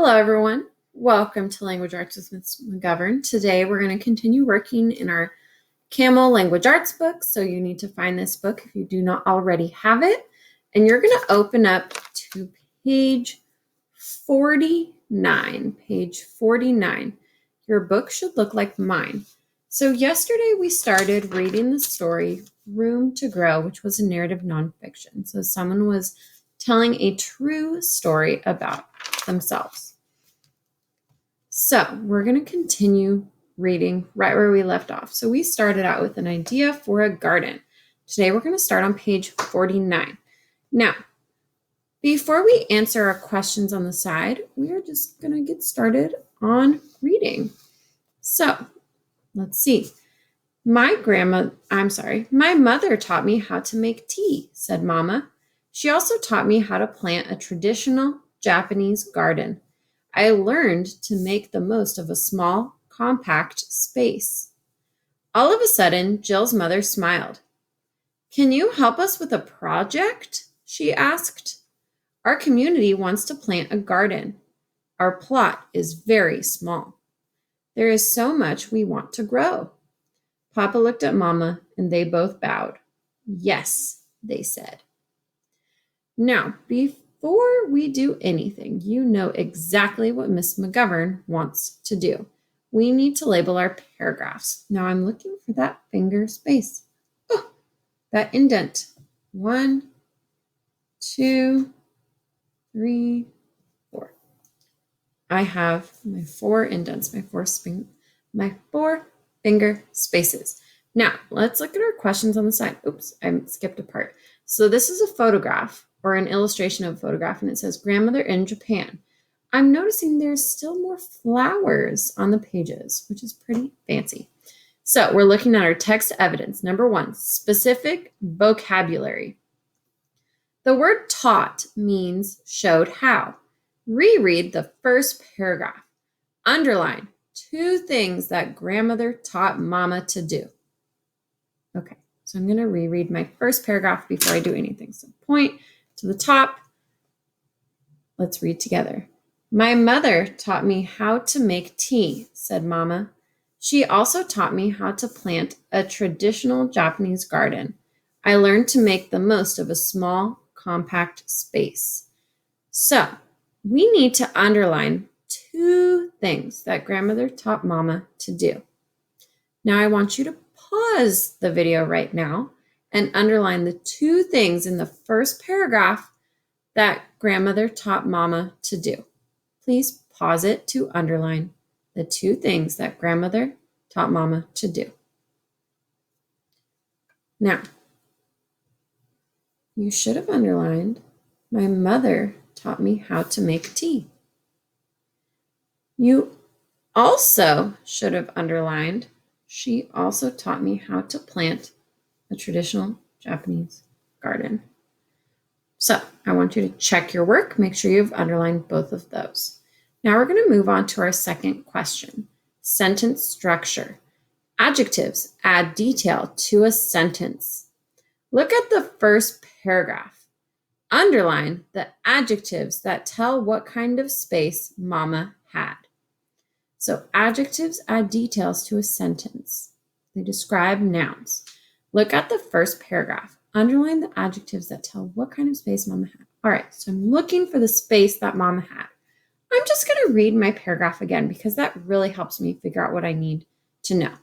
Hello, everyone. Welcome to Language Arts with Ms. McGovern. Today, we're going to continue working in our Camel Language Arts book. So you need to find this book if you do not already have it. And you're going to open up to page 49. Page 49. Your book should look like mine. So yesterday, we started reading the story Room to Grow, which was a narrative nonfiction. So someone was telling a true story about themselves. So we're going to continue reading right where we left off. So we started out with an idea for a garden. Today we're going to start on page 49. Now, before we answer our questions on the side, we are just going to get started on reading. So let's see. My mother taught me how to make tea, said Mama. She also taught me how to plant a traditional Japanese garden. I learned to make the most of a small, compact space. All of a sudden, Jill's mother smiled. Can you help us with a project? She asked. Our community wants to plant a garden. Our plot is very small. There is so much we want to grow. Papa looked at Mama, and they both bowed. Yes, they said. Now, before we do anything, you know exactly what Miss McGovern wants to do. We need to label our paragraphs. Now, I'm looking for that finger space. Oh, that indent. 1, 2, 3, 4. I have my 4 indents, my four finger spaces. Now, let's look at our questions on the side. Oops, I skipped a part. So this is a photograph or an illustration of a photograph, and it says grandmother in Japan. I'm noticing there's still more flowers on the pages, which is pretty fancy. So we're looking at our text evidence. Number 1, specific vocabulary. The word taught means showed how. Reread the first paragraph. Underline 2 things that grandmother taught Mama to do. Okay, so I'm going to reread my first paragraph before I do anything. So point to the top. Let's read together. My mother taught me how to make tea, said Mama. She also taught me how to plant a traditional Japanese garden. I learned to make the most of a small, compact space. So we need to underline 2 things that grandmother taught Mama to do. Now I want you to pause the video right now and underline the 2 things in the first paragraph that grandmother taught Mama to do. Please pause it to underline the 2 things that grandmother taught Mama to do. Now, you should have underlined, my mother taught me how to make tea. You also should have underlined, she also taught me how to plant a traditional Japanese garden. So I want you to check your work. Make sure you've underlined both of those. Now we're going to move on to our second question, sentence structure. Adjectives add detail to a sentence. Look at the first paragraph. Underline the adjectives that tell what kind of space Mama had. So adjectives add details to a sentence. They describe nouns. Look at the first paragraph. Underline the adjectives that tell what kind of space Mama had. All right, so I'm looking for the space that Mama had. I'm just going to read my paragraph again because that really helps me figure out what I need to know.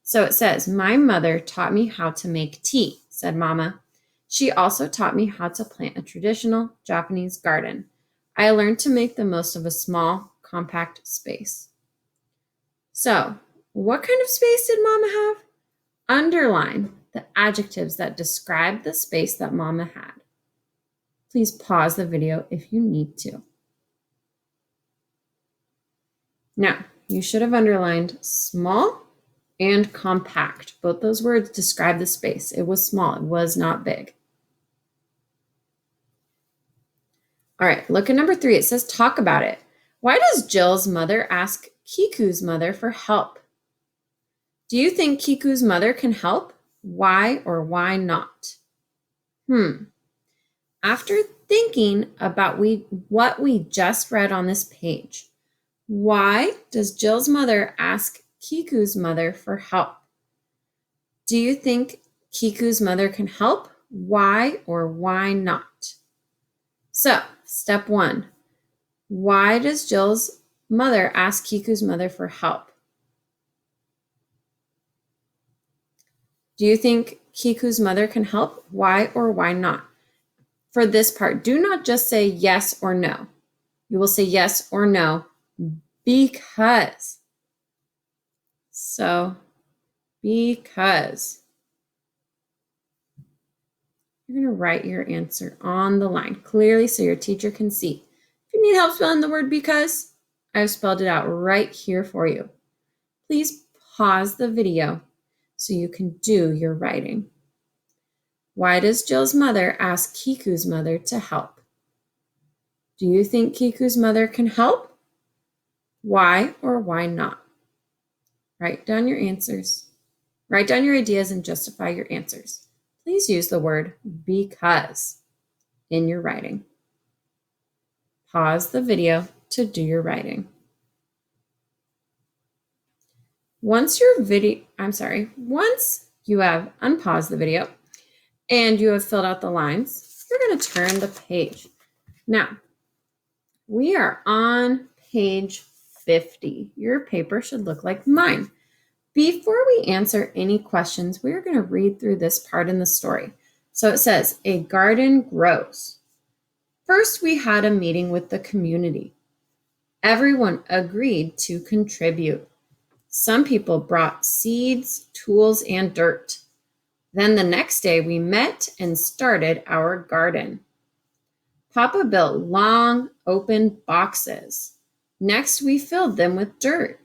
So it says, my mother taught me how to make tea, said Mama. She also taught me how to plant a traditional Japanese garden. I learned to make the most of a small, compact space. So, what kind of space did Mama have? Underline the adjectives that describe the space that Mama had. Please pause the video if you need to. Now, you should have underlined small and compact. Both those words describe the space. It was small. It was not big. All right, look at number 3. It says talk about it. Why does Jill's mother ask Kiku's mother for help? Do you think Kiku's mother can help? Why or why not? After thinking about what we just read on this page, Why does Jill's mother ask Kiku's mother for help? Do you think Kiku's mother can help? Why or why not? So, step 1. Why does Jill's mother ask Kiku's mother for help? Do you think Kiku's mother can help? Why or why not? For this part, do not just say yes or no. You will say yes or no because. So, because. You're going to write your answer on the line clearly so your teacher can see. If you need help spelling the word because, I've spelled it out right here for you. Please pause the video so you can do your writing. Why does Jill's mother ask Kiku's mother to help? Do you think Kiku's mother can help? Why or why not? Write down your answers. Write down your ideas and justify your answers. Please use the word because in your writing. Pause the video to do your writing. Once you have unpaused the video and you have filled out the lines, you're going to turn the page. Now, we are on page 50. Your paper should look like mine. Before we answer any questions, we are going to read through this part in the story. So it says, a garden grows. First, we had a meeting with the community. Everyone agreed to contribute. Some people brought seeds, tools, and dirt. Then the next day, we met and started our garden. Papa built long, open boxes. Next, we filled them with dirt.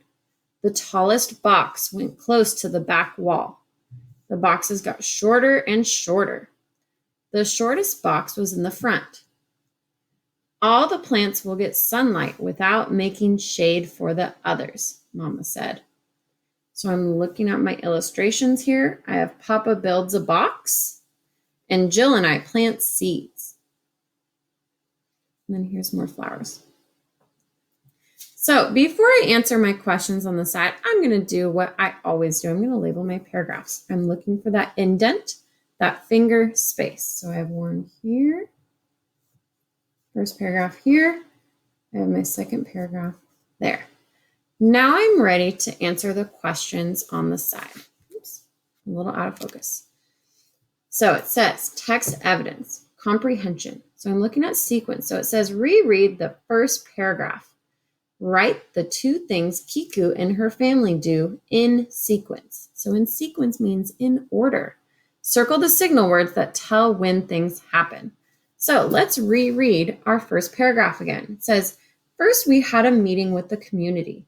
The tallest box went close to the back wall. The boxes got shorter and shorter. The shortest box was in the front. All the plants will get sunlight without making shade for the others, Mama said. So I'm looking at my illustrations here. I have Papa builds a box, and Jill and I plant seeds. And then here's more flowers. So before I answer my questions on the side, I'm going to do what I always do. I'm going to label my paragraphs. I'm looking for that indent, that finger space. So I have one here, first paragraph here. I have my second paragraph there. Now I'm ready to answer the questions on the side. Oops, a little out of focus. So it says text evidence, comprehension. So I'm looking at sequence. So it says reread the first paragraph. Write the two things Kiku and her family do in sequence. So in sequence means in order. Circle the signal words that tell when things happen. So let's reread our first paragraph again. It says, first we had a meeting with the community.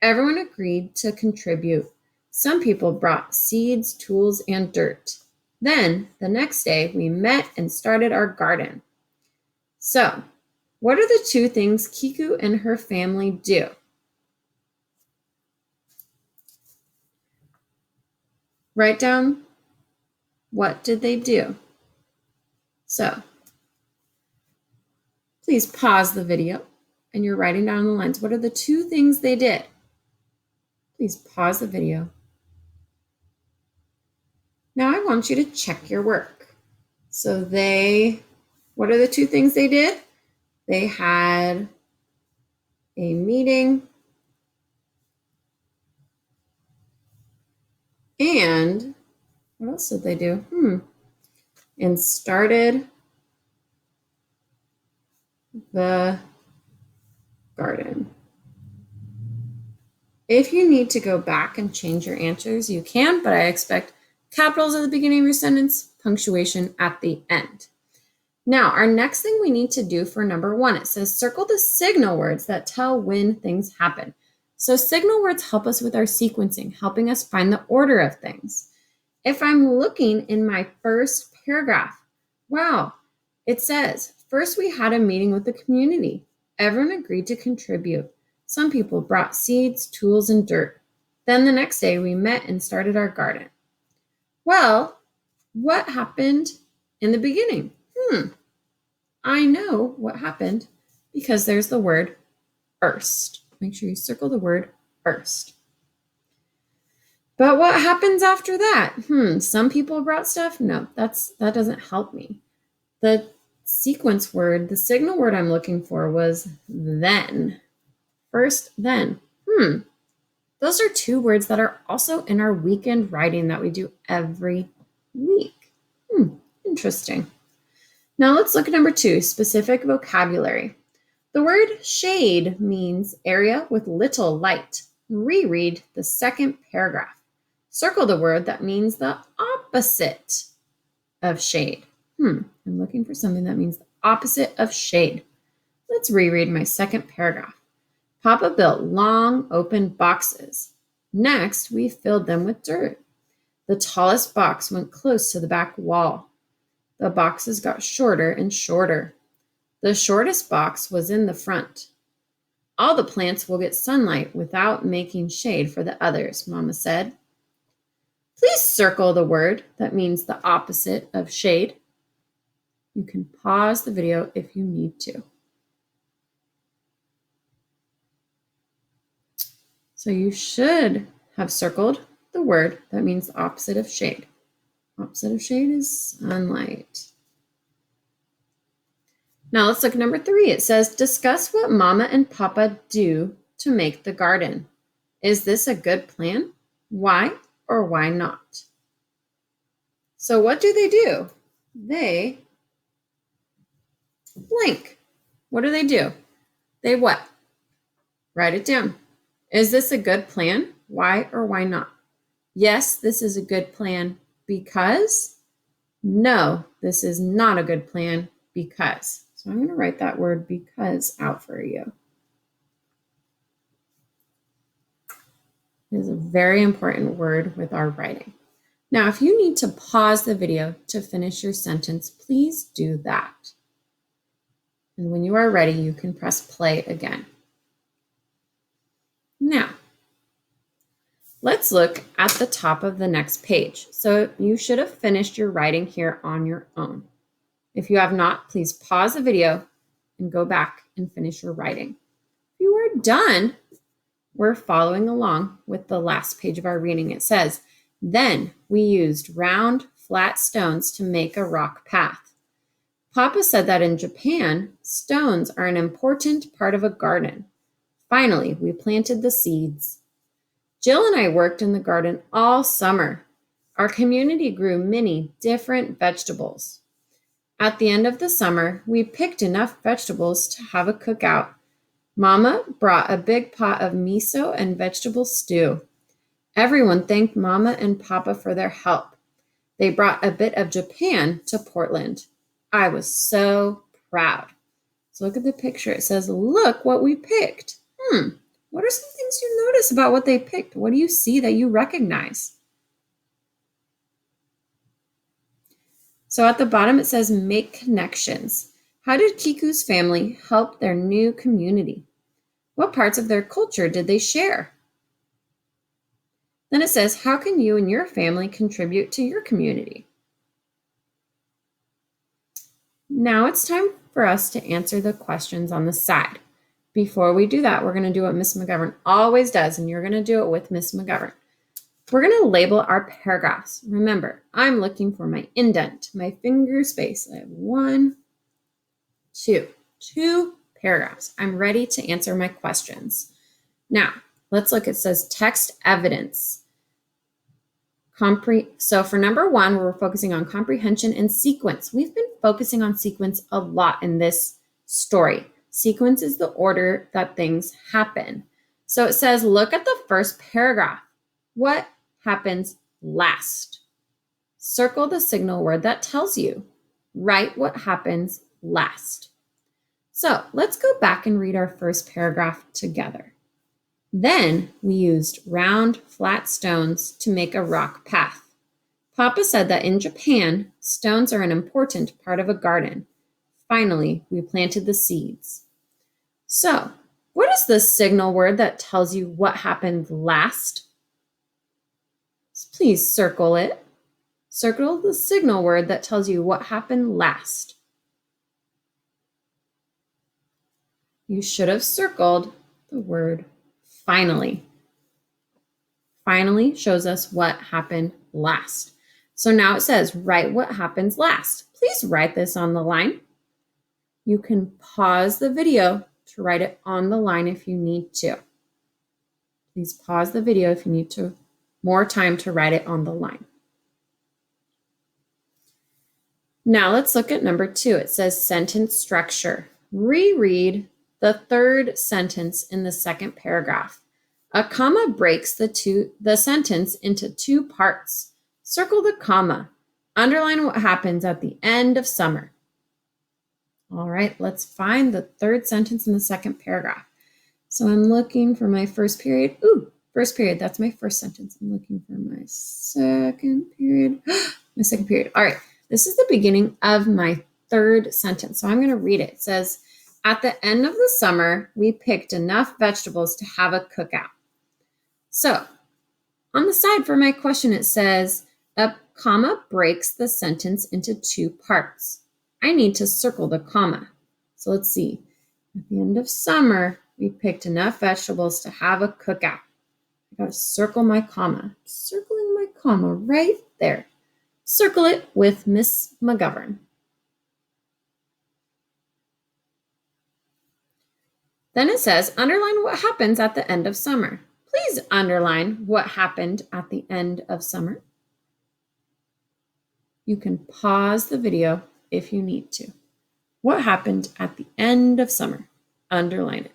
Everyone agreed to contribute. Some people brought seeds, tools, and dirt. Then, the next day, we met and started our garden. So, what are the two things Kiku and her family do? Write down, what did they do? So, please pause the video and you're writing down the lines. What are the two things they did? Please pause the video. Now I want you to check your work. So what are the two things they did? They had a meeting and what else did they do? And started the garden. If you need to go back and change your answers, you can, but I expect capitals at the beginning of your sentence, punctuation at the end. Now, our next thing we need to do for number 1, it says circle the signal words that tell when things happen. So signal words help us with our sequencing, helping us find the order of things. If I'm looking in my first paragraph, wow, it says, first we had a meeting with the community. Everyone agreed to contribute. Some people brought seeds, tools, and dirt. Then the next day we met and started our garden. Well, what happened in the beginning? I know what happened because there's the word first. make sure you circle the word first. But what happens after that? Some people brought stuff. No, that doesn't help me. The sequence word, the signal word I'm looking for was then. First, then. Those are two words that are also in our weekend writing that we do every week. Interesting. Now let's look at number 2, specific vocabulary. The word shade means area with little light. Reread the second paragraph. Circle the word that means the opposite of shade. I'm looking for something that means the opposite of shade. Let's reread my second paragraph. Papa built long, open boxes. Next, we filled them with dirt. The tallest box went close to the back wall. The boxes got shorter and shorter. The shortest box was in the front. All the plants will get sunlight without making shade for the others, Mama said. Please circle the word that means the opposite of shade. You can pause the video if you need to. So you should have circled the word that means the opposite of shade. Opposite of shade is sunlight. Now let's look at number 3. It says, discuss what Mama and Papa do to make the garden. Is this a good plan? Why or why not? So what do? They blank. What do? They what? Write it down. Is this a good plan? Why or why not? Yes, this is a good plan because. No, this is not a good plan because. So I'm going to write that word because out for you. It is a very important word with our writing. Now, if you need to pause the video to finish your sentence, please do that. And when you are ready, you can press play again. Now, let's look at the top of the next page. So you should have finished your writing here on your own. If you have not, please pause the video and go back and finish your writing. If you are done, we're following along with the last page of our reading. It says, then we used round, flat stones to make a rock path. Papa said that in Japan, stones are an important part of a garden. Finally, we planted the seeds. Jill and I worked in the garden all summer. Our community grew many different vegetables. At the end of the summer, we picked enough vegetables to have a cookout. Mama brought a big pot of miso and vegetable stew. Everyone thanked Mama and Papa for their help. They brought a bit of Japan to Portland. I was so proud. So look at the picture. It says, look what we picked. What are some things you notice about what they picked? What do you see that you recognize? So at the bottom it says, make connections. How did Kiku's family help their new community? What parts of their culture did they share? Then it says, how can you and your family contribute to your community? Now it's time for us to answer the questions on the side. Before we do that, we're going to do what Miss McGovern always does, and you're going to do it with Miss McGovern. We're going to label our paragraphs. Remember, I'm looking for my indent, my finger space. I have 1, 2 paragraphs. I'm ready to answer my questions. Now, let's look. It says text evidence. So for number 1, we're focusing on comprehension and sequence. We've been focusing on sequence a lot in this story. Sequence is the order that things happen. So it says, look at the first paragraph. What happens last? Circle the signal word that tells you. Write what happens last. So let's go back and read our first paragraph together. Then we used round, flat stones to make a rock path. Papa said that in Japan, stones are an important part of a garden. Finally, we planted the seeds. So, what is the signal word that tells you what happened last? Please circle it. Circle the signal word that tells you what happened last. You should have circled the word finally. Finally shows us what happened last. So now it says, write what happens last. Please write this on the line. You can pause the video to write it on the line if you need to. Please pause the video if you need more time to write it on the line. Now let's look at number 2. It says sentence structure. Reread the third sentence in the second paragraph. A comma breaks the sentence into 2 parts. Circle the comma. Underline what happens at the end of summer. All right, let's find the third sentence in the second paragraph. So I'm looking for my first period. Ooh, first period, that's my first sentence. I'm looking for my second period. My second period. All right, this is the beginning of my third sentence. So I'm going to read it. It says, at the end of the summer, we picked enough vegetables to have a cookout. So on the side for my question, it says, a comma breaks the sentence into 2 parts. I need to circle the comma. So let's see. At the end of summer, we picked enough vegetables to have a cookout. I got to circle my comma. Circling my comma right there. Circle it with Miss McGovern. Then it says, underline what happens at the end of summer. Please underline what happened at the end of summer. You can pause the video if you need to. What happened at the end of summer? Underline it.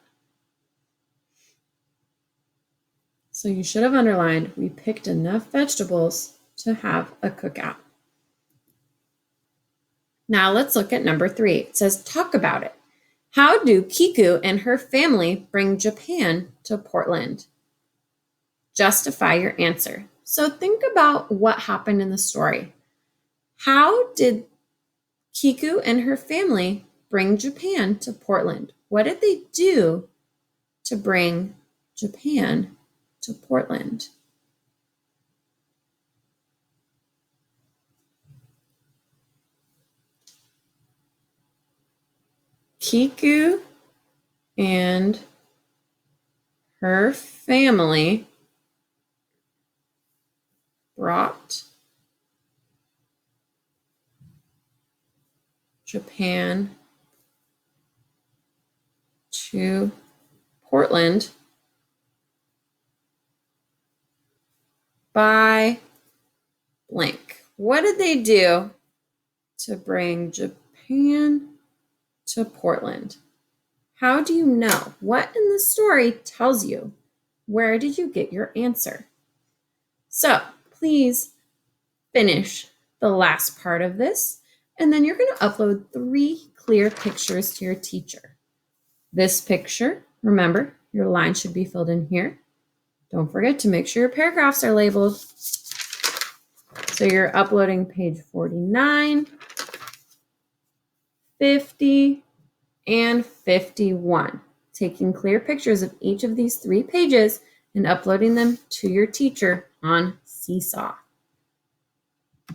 So you should have underlined, we picked enough vegetables to have a cookout. Now let's look at number 3. It says, talk about it. How do Kiku and her family bring Japan to Portland? Justify your answer. So think about what happened in the story. How did Kiku and her family bring Japan to Portland? What did they do to bring Japan to Portland? Kiku and her family brought Japan to Portland by blank. What did they do to bring Japan to Portland? How do you know? What in the story tells you? Where did you get your answer? So please finish the last part of this, and then you're going to upload 3 clear pictures to your teacher. This picture, remember, your line should be filled in here. Don't forget to make sure your paragraphs are labeled. So you're uploading page 49, 50, and 51. Taking clear pictures of each of these 3 pages and uploading them to your teacher on Seesaw.